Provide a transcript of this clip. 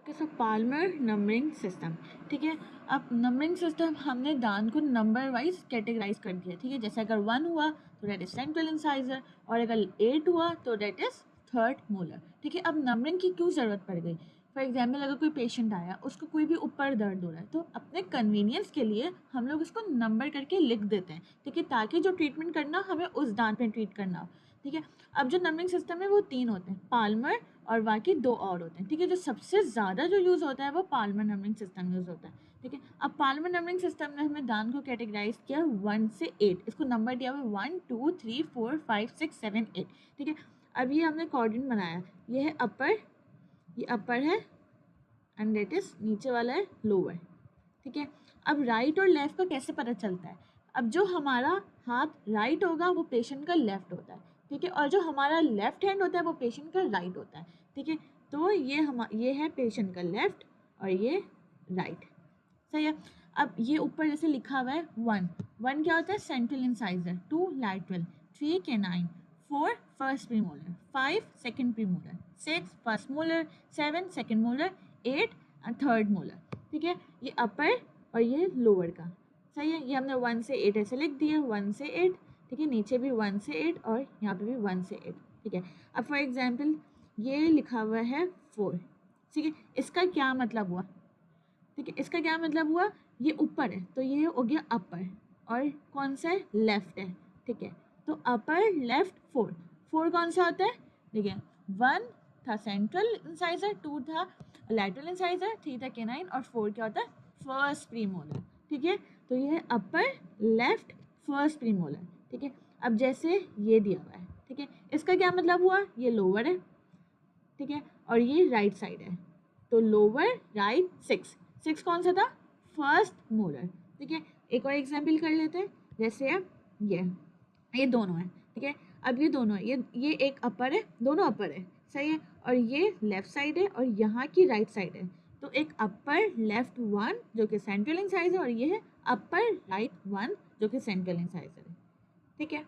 Okay, सो Palmer numbering system. ठीक है, अब नंबरिंग सिस्टम हमने दांत को नंबर वाइज कैटेगराइज कर दिया। ठीक है, जैसे अगर 1 हुआ तो डेट इज सेंट्रल इंसाइजर, और अगर 8 हुआ तो डेट इज थर्ड मोलर। ठीक है, अब नंबरिंग की क्यों ज़रूरत पड़ गई? फॉर एग्जाम्पल, अगर कोई पेशेंट आया, उसको कोई भी ऊपर दर्द हो रहा है, तो अपने कन्वीनियंस के लिए हम लोग उसको नंबर करके लिख देते हैं। ठीक है, ताकि जो ट्रीटमेंट करना हमें उस दांत में ट्रीट करना हो। ठीक है, अब जो नंबरिंग सिस्टम है वो 3 होते हैं, पाल्मर और बाकी 2 और होते हैं। ठीक है, जो सबसे ज़्यादा जो यूज़ होता है वो पाल्मर नंबरिंग सिस्टम यूज़ होता है। ठीक है, अब पाल्मर नंबरिंग सिस्टम ने हमें दांत को कैटेगराइज किया 1 से 8, इसको नंबर दिया हुआ 1 2 3 4 5 6 7 8। ठीक है, अब ये हमने कॉर्डिन बनाया, ये है अपर, ये अपर है एंड डेट इज नीचे वाला है लोअर। ठीक है, अब राइट और लेफ्ट का कैसे पता चलता है? अब जो हमारा हाथ राइट होगा वो पेशेंट का लेफ्ट होता है। ठीक है, और जो हमारा लेफ्ट हैंड होता है वो पेशेंट का राइट होता है। ठीक है, तो ये है पेशेंट का लेफ्ट और ये राइट। सही है, अब ये ऊपर जैसे लिखा हुआ है 1 क्या होता है? Central incisor, 2 lateral, 3 canine, 4 first premolar, 5 second premolar, 6 first molar, 7 second molar, 8 third molar. ठीक है, ये अपर और ये लोअर का। सही है, ये हमने 1 से 8 ऐसे लिख दिया, 1 से 8। ठीक है, नीचे भी 1 से 8 और यहाँ पे भी 1 से 8। ठीक है, अब फॉर एग्जाम्पल ये लिखा हुआ है 4। ठीक है, इसका क्या मतलब हुआ? ठीक है, इसका क्या मतलब हुआ? ये ऊपर है तो ये हो गया अपर, और कौन सा है? लेफ्ट है। ठीक है, तो अपर लेफ्ट 4। 4 कौन सा होता है? देखिए, 1 था सेंट्रल इंसाइजर, 2 था लैटरल इंसाइजर, 3 था कैनाइन, और 4 क्या होता है? First premolar. ठीक है, तो ये है अपर लेफ्ट फर्स्ट प्रीमोलर। ठीक है, अब जैसे ये दिया हुआ है, ठीक है, इसका क्या मतलब हुआ? ये लोअर है। ठीक है, और ये राइट साइड है, तो लोअर राइट 6 कौन सा था? First molar. ठीक है, एक और एग्जाम्पल कर लेते हैं, जैसे अब ये दोनों है। ठीक है, अब ये दोनों है, ये एक अपर है, दोनों अपर है। सही है, और ये लेफ्ट साइड है और यहाँ की राइट साइड है, तो एक अपर लेफ्ट 1 जो कि सेंट्रल इंसाइजर, और ये है अपर राइट 1 जो कि सेंट्रल इंसाइजर है। ठीक है।